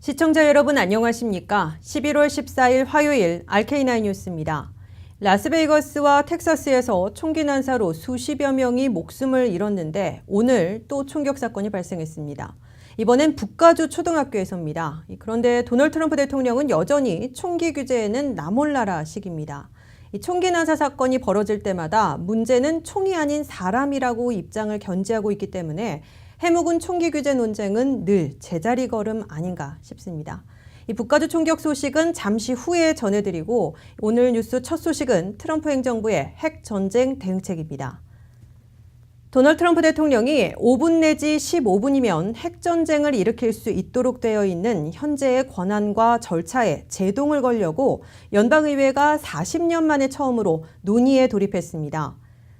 시청자 여러분 안녕하십니까? 11월 14일 화요일 RK9 뉴스입니다. 라스베이거스와 텍사스에서 총기 난사로 수십여 명이 목숨을 잃었는데 오늘 또 총격 사건이 발생했습니다. 이번엔 북가주 초등학교에서입니다. 그런데 도널드 트럼프 대통령은 여전히 총기 규제에는 나 몰라라 식입니다. 이 총기 난사 사건이 벌어질 때마다 문제는 총이 아닌 사람이라고 입장을 견지하고 있기 때문에 해묵은 총기 규제 논쟁은 늘 제자리 걸음 아닌가 싶습니다. 이 북가주 총격 소식은 잠시 후에 전해드리고 오늘 뉴스 첫 소식은 트럼프 행정부의 핵 전쟁 대응책입니다. 도널드 트럼프 대통령이 5분 내지 15분이면 핵 전쟁을 일으킬 수 있도록 되어 있는 현재의 권한과 절차에 제동을 걸려고 연방의회가 40년 만에 처음으로 논의에 돌입했습니다.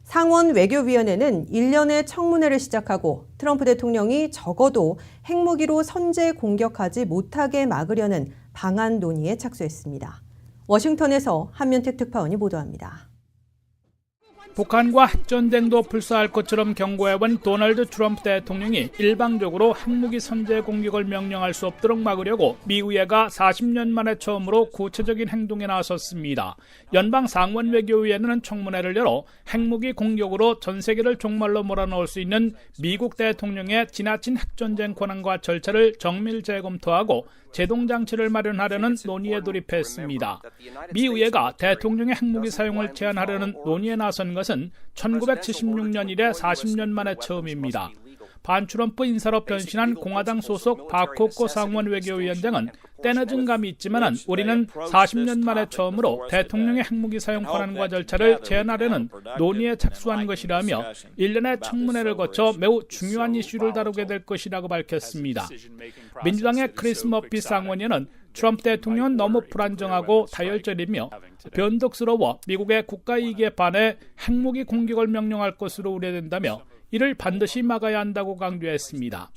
상원 외교위원회는 1년의 청문회를 시작하고 트럼프 대통령이 적어도 핵무기로 선제 공격하지 못하게 막으려는 방안 논의에 착수했습니다. 워싱턴에서 한면택 특파원이 보도합니다. 북한과 핵전쟁도 불사할 것처럼 경고해온 도널드 트럼프 대통령이 일방적으로 핵무기 선제 공격을 명령할 수 없도록 막으려고 미 의회가 40년 만에 처음으로 구체적인 행동에 나섰습니다. 연방 상원 외교위원회는 청문회를 열어 핵무기 공격으로 전 세계를 종말로 몰아넣을 수 있는 미국 대통령의 지나친 핵전쟁 권한과 절차를 정밀 재검토하고 제동장치를 마련하려는 논의에 돌입했습니다. 미 의회가 대통령의 핵무기 사용을 제한하려는 논의에 나선 것은 1976년 이래 40년 만에 처음입니다. 반트럼프 인사로 변신한 공화당 소속 바코코 상원 외교위원장은 때늦은 감이 있지만 우리는 40년 만에 처음으로 대통령의 핵무기 사용 권한과 절차를 제한하려는 논의에 착수한 것이라며 1년의 청문회를 거쳐 매우 중요한 이슈를 다루게 될 것이라고 밝혔습니다. 민주당의 크리스 머피 상원의원은 트럼프 대통령은 너무 불안정하고 다혈질이며 변덕스러워 미국의 국가이익에 반해 핵무기 공격을 명령할 것으로 우려된다며 이를 반드시 막아야 한다고 강조했습니다.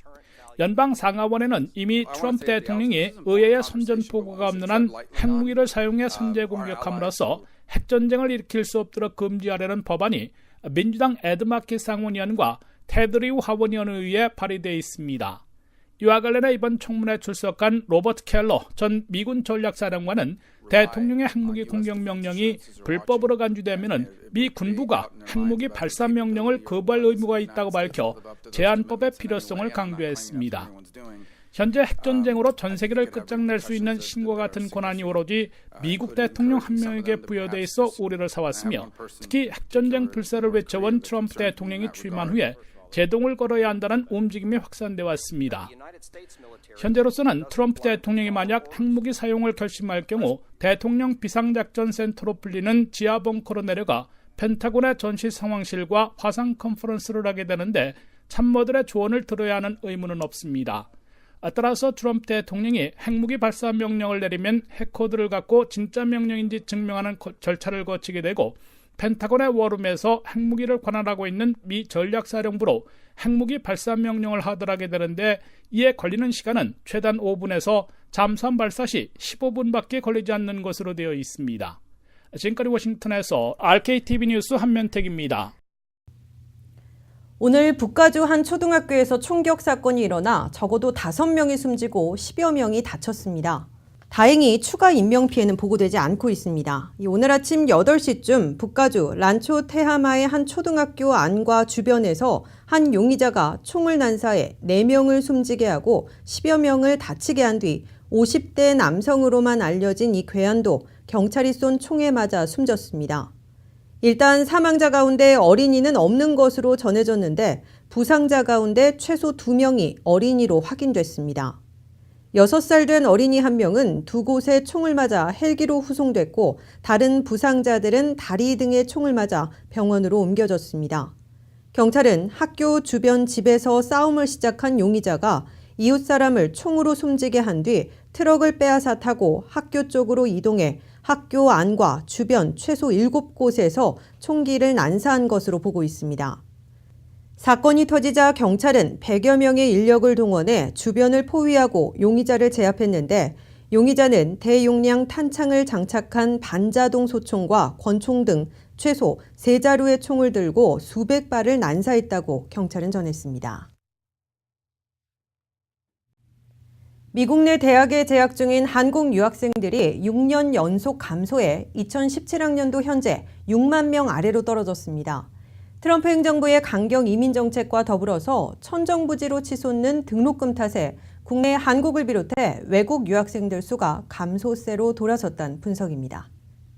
연방 상하원에는 이미 트럼프 대통령이 의회의 선전포고가 없는 한 핵무기를 사용해 선제 공격함으로써 핵전쟁을 일으킬 수 없도록 금지하려는 법안이 민주당 에드 마키 상원의원과 테드 리우 하원의원에 의해 발의되어 있습니다. 이와 관련해 이번 청문회에 출석한 로버트 켈러 전 미군 전략사령관은 대통령의 핵무기 공격 명령이 불법으로 간주되면 미 군부가 핵무기 발사 명령을 거부할 의무가 있다고 밝혀 제한법의 필요성을 강조했습니다. 현재 핵전쟁으로 전 세계를 끝장낼 수 있는 신과 같은 권한이 오로지 미국 대통령 한 명에게 부여돼 있어 우려를 사왔으며 특히 핵전쟁 불사를 외쳐온 트럼프 대통령이 취임한 후에 제동을 걸어야 한다는 움직임이 확산돼 왔습니다. 현재로서는 트럼프 대통령이 만약 핵무기 사용을 결심할 경우 대통령 비상작전센터로 불리는 지하 벙커로 내려가 펜타곤의 전시 상황실과 화상 컨퍼런스를 하게 되는데 참모들의 조언을 들어야 하는 의무는 없습니다. 따라서 트럼프 대통령이 핵무기 발사 명령을 내리면 핵코드를 갖고 진짜 명령인지 증명하는 절차를 거치게 되고 펜타곤의 워룸에서 핵무기를 관할하고 있는 미 전략사령부로 핵무기 발사 명령을 하더라게 되는데 이에 걸리는 시간은 최단 5분에서 잠수함 발사 시 15분밖에 걸리지 않는 것으로 되어 있습니다. 지금까지 워싱턴에서 RKTV 뉴스 한면택입니다. 오늘 북가주 한 초등학교에서 총격 사건이 일어나 적어도 5명이 숨지고 10여 명이 다쳤습니다. 다행히 추가 인명피해는 보고되지 않고 있습니다. 오늘 아침 8시쯤 북가주 란초 테하마의 한 초등학교 안과 주변에서 한 용의자가 총을 난사해 4명을 숨지게 하고 10여 명을 다치게 한 뒤 50대 남성으로만 알려진 이 괴한도 경찰이 쏜 총에 맞아 숨졌습니다. 일단 사망자 가운데 어린이는 없는 것으로 전해졌는데 부상자 가운데 최소 2명이 어린이로 확인됐습니다. 6살 된 어린이 1명은 2곳에 총을 맞아 헬기로 후송됐고 다른 부상자들은 다리 등에 총을 맞아 병원으로 옮겨졌습니다. 경찰은 학교 주변 집에서 싸움을 시작한 용의자가 이웃 사람을 총으로 숨지게 한 뒤 트럭을 빼앗아 타고 학교 쪽으로 이동해 학교 안과 주변 최소 7곳에서 총기를 난사한 것으로 보고 있습니다. 사건이 터지자 경찰은 100여 명의 인력을 동원해 주변을 포위하고 용의자를 제압했는데 용의자는 대용량 탄창을 장착한 반자동 소총과 권총 등 최소 3자루의 총을 들고 수백 발을 난사했다고 경찰은 전했습니다. 미국 내 대학에 재학 중인 한국 유학생들이 6년 연속 감소해 2017학년도 현재 6만 명 아래로 떨어졌습니다. 트럼프 행정부의 강경 이민 정책과 더불어서 천정부지로 치솟는 등록금 탓에 국내 한국을 비롯해 외국 유학생들 수가 감소세로 돌아섰다는 분석입니다.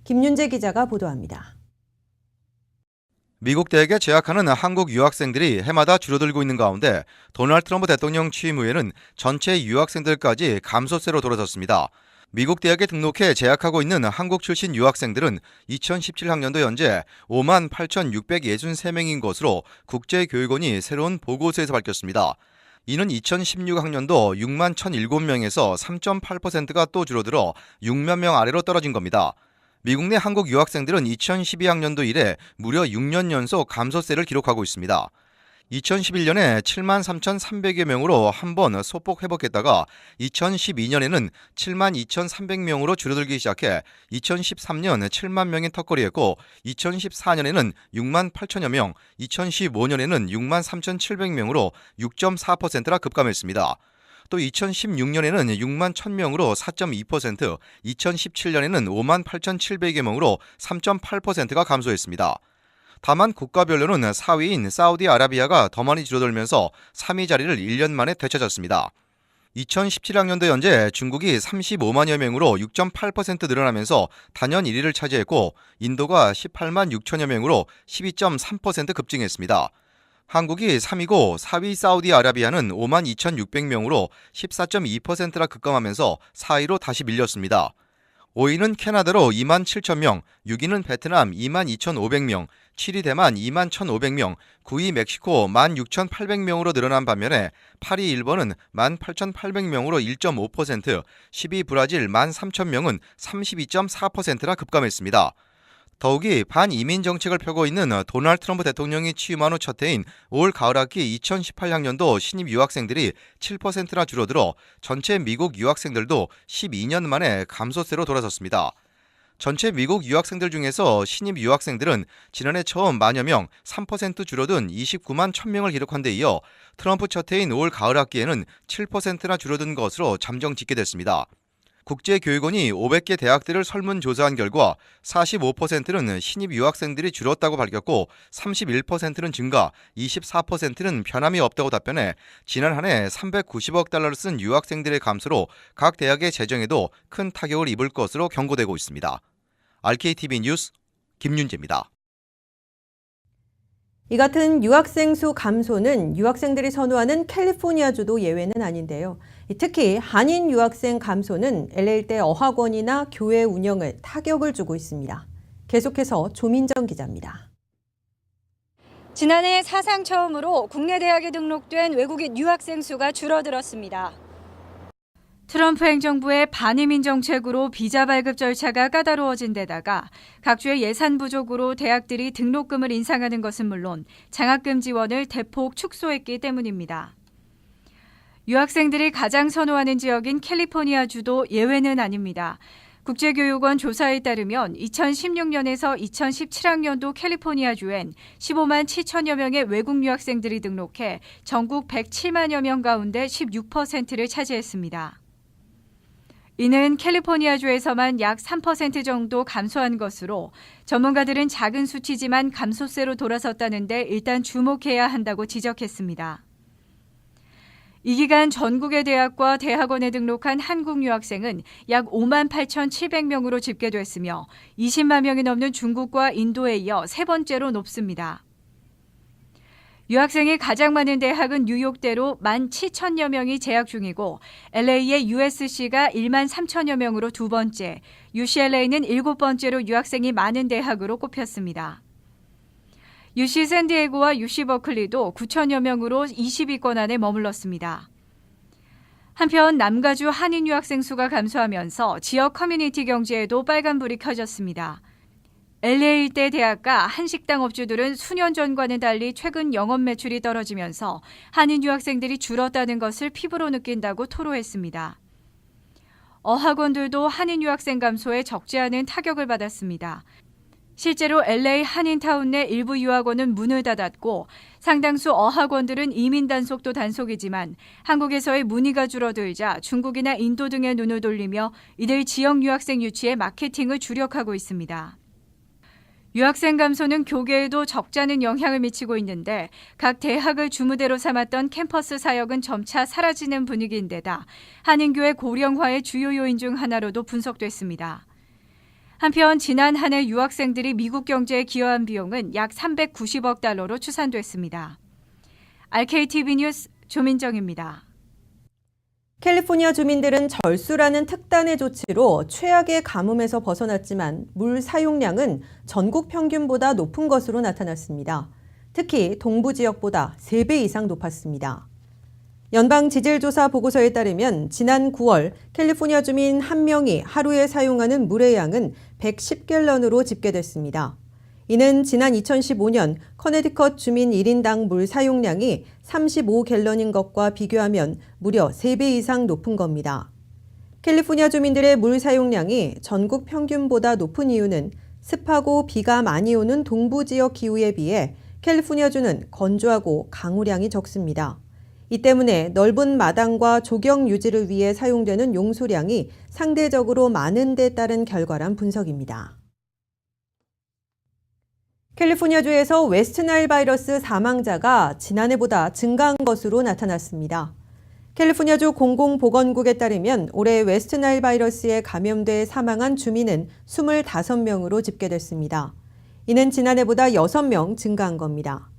김윤재 기자가 보도합니다. 미국 대학에 재학하는 한국 유학생들이 해마다 줄어들고 있는 가운데 도널드 트럼프 대통령 취임 후에는 전체 유학생들까지 감소세로 돌아섰습니다. 미국 대학에 등록해 재학하고 있는 한국 출신 유학생들은 2017학년도 현재 5만 8,663명인 것으로 국제교육원이 새로운 보고서에서 밝혔습니다. 이는 2016학년도 6만 1,007명에서 3.8%가 또 줄어들어 6만 명 아래로 떨어진 겁니다. 미국 내 한국 유학생들은 2012학년도 이래 무려 6년 연속 감소세를 기록하고 있습니다. 2011년에 7만 3,300여 명으로 한 번 소폭 회복했다가 2012년에는 7만 2,300명으로 줄어들기 시작해 2013년 7만 명의 턱걸이했고 2014년에는 6만 8천여 명, 2015년에는 6만 3,700명으로 6.4%나 급감했습니다. 또 2016년에는 6만 1,000명으로 4.2%, 2017년에는 5만 8,700여 명으로 3.8%가 감소했습니다. 다만 국가별로는 4위인 사우디아라비아가 더 많이 줄어들면서 3위 자리를 1년 만에 되찾았습니다. 2017학년도 현재 중국이 35만여 명으로 6.8% 늘어나면서 단연 1위를 차지했고 인도가 18만 6천여 명으로 12.3% 급증했습니다. 한국이 3위고 4위 사우디아라비아는 5만 2,600명으로 14.2%나 급감하면서 4위로 다시 밀렸습니다. 5위는 캐나다로 2만 7천 명, 6위는 베트남 2만 2,500명, 7위 대만 2만 1,500명, 9위 멕시코 1만 6,800명으로 늘어난 반면에 8위 일본은 1만 8,800명으로 1.5%, 10위 브라질 1만 3천 명은 32.4%나 급감했습니다. 더욱이 반이민 정책을 펴고 있는 도널드 트럼프 대통령이 취임한 후 첫 해인 올 가을학기 2018학년도 신입 유학생들이 7%나 줄어들어 전체 미국 유학생들도 12년 만에 감소세로 돌아섰습니다. 전체 미국 유학생들 중에서 신입 유학생들은 지난해 처음 만여 명, 3% 줄어든 29만 1,000명을 기록한 데 이어 트럼프 첫 해인 올 가을학기에는 7%나 줄어든 것으로 잠정 집계됐습니다. 국제교육원이 500개 대학들을 설문조사한 결과 45%는 신입 유학생들이 줄었다고 밝혔고 31%는 증가, 24%는 변함이 없다고 답변해 지난 한 해 390억 달러를 쓴 유학생들의 감소로 각 대학의 재정에도 큰 타격을 입을 것으로 경고되고 있습니다. RKTV 뉴스 김윤재입니다. 이 같은 유학생 수 감소는 유학생들이 선호하는 캘리포니아주도 예외는 아닌데요. 특히 한인 유학생 감소는 LA일대 어학원이나 교회 운영을 타격을 주고 있습니다. 계속해서 조민정 기자입니다. 지난해 사상 처음으로 국내 대학에 등록된 외국인 유학생 수가 줄어들었습니다. 트럼프 행정부의 반이민 정책으로 비자 발급 절차가 까다로워진 데다가 각주의 예산 부족으로 대학들이 등록금을 인상하는 것은 물론 장학금 지원을 대폭 축소했기 때문입니다. 유학생들이 가장 선호하는 지역인 캘리포니아주도 예외는 아닙니다. 국제교육원 조사에 따르면 2016년에서 2017학년도 캘리포니아주엔 15만 7천여 명의 외국 유학생들이 등록해 전국 107만여 명 가운데 16%를 차지했습니다. 이는 캘리포니아주에서만 약 3% 정도 감소한 것으로 전문가들은 작은 수치지만 감소세로 돌아섰다는데 일단 주목해야 한다고 지적했습니다. 이 기간 전국의 대학과 대학원에 등록한 한국 유학생은 약 5만 8,700명으로 집계됐으며 20만 명이 넘는 중국과 인도에 이어 세 번째로 높습니다. 유학생이 가장 많은 대학은 뉴욕대로 1만 7천여 명이 재학 중이고 LA의 USC가 1만 3천여 명으로 두 번째, UCLA는 7번째로 유학생이 많은 대학으로 꼽혔습니다. UC 샌디에고와 UC 버클리도 9천여 명으로 20위권 안에 머물렀습니다. 한편 남가주 한인 유학생 수가 감소하면서 지역 커뮤니티 경제에도 빨간불이 켜졌습니다. LA 일대 대학가 한식당 업주들은 수년 전과는 달리 최근 영업 매출이 떨어지면서 한인 유학생들이 줄었다는 것을 피부로 느낀다고 토로했습니다. 어학원들도 한인 유학생 감소에 적지 않은 타격을 받았습니다. 실제로 LA 한인타운 내 일부 유학원은 문을 닫았고 상당수 어학원들은 이민 단속도 단속이지만 한국에서의 문의가 줄어들자 중국이나 인도 등에 눈을 돌리며 이들 지역 유학생 유치에 마케팅을 주력하고 있습니다. 유학생 감소는 교계에도 적지 않은 영향을 미치고 있는데 각 대학을 주무대로 삼았던 캠퍼스 사역은 점차 사라지는 분위기인데다 한인교회 고령화의 주요 요인 중 하나로도 분석됐습니다. 한편 지난 한 해 유학생들이 미국 경제에 기여한 비용은 약 390억 달러로 추산됐습니다. RKTV 뉴스 조민정입니다. 캘리포니아 주민들은 절수라는 특단의 조치로 최악의 가뭄에서 벗어났지만 물 사용량은 전국 평균보다 높은 것으로 나타났습니다. 특히 동부 지역보다 3배 이상 높았습니다. 연방지질조사 보고서에 따르면 지난 9월 캘리포니아 주민 1명이 하루에 사용하는 물의 양은 110갤런으로 집계됐습니다. 이는 지난 2015년 커네티컷 주민 1인당 물 사용량이 35갤런인 것과 비교하면 무려 3배 이상 높은 겁니다. 캘리포니아 주민들의 물 사용량이 전국 평균보다 높은 이유는 습하고 비가 많이 오는 동부 지역 기후에 비해 캘리포니아주는 건조하고 강우량이 적습니다. 이 때문에 넓은 마당과 조경 유지를 위해 사용되는 용수량이 상대적으로 많은 데 따른 결과란 분석입니다. 캘리포니아주에서 웨스트나일 바이러스 사망자가 지난해보다 증가한 것으로 나타났습니다. 캘리포니아주 공공보건국에 따르면 올해 웨스트나일 바이러스에 감염돼 사망한 주민은 25명으로 집계됐습니다. 이는 지난해보다 6명 증가한 겁니다.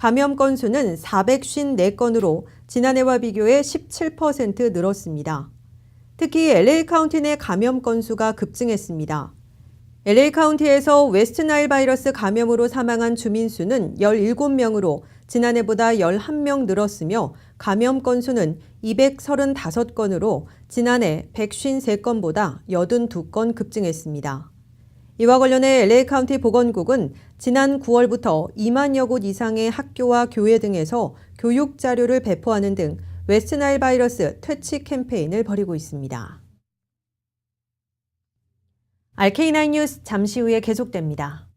감염 건수는 454건으로 지난해와 비교해 17% 늘었습니다. 특히 LA 카운티 내 감염 건수가 급증했습니다. LA 카운티에서 웨스트나일 바이러스 감염으로 사망한 주민 수는 17명으로 지난해보다 11명 늘었으며 감염 건수는 235건으로 지난해 153건보다 82건 급증했습니다. 이와 관련해 LA 카운티 보건국은 지난 9월부터 2만여 곳 이상의 학교와 교회 등에서 교육 자료를 배포하는 등 웨스트나일 바이러스 퇴치 캠페인을 벌이고 있습니다. RK9 뉴스 잠시 후에 계속됩니다.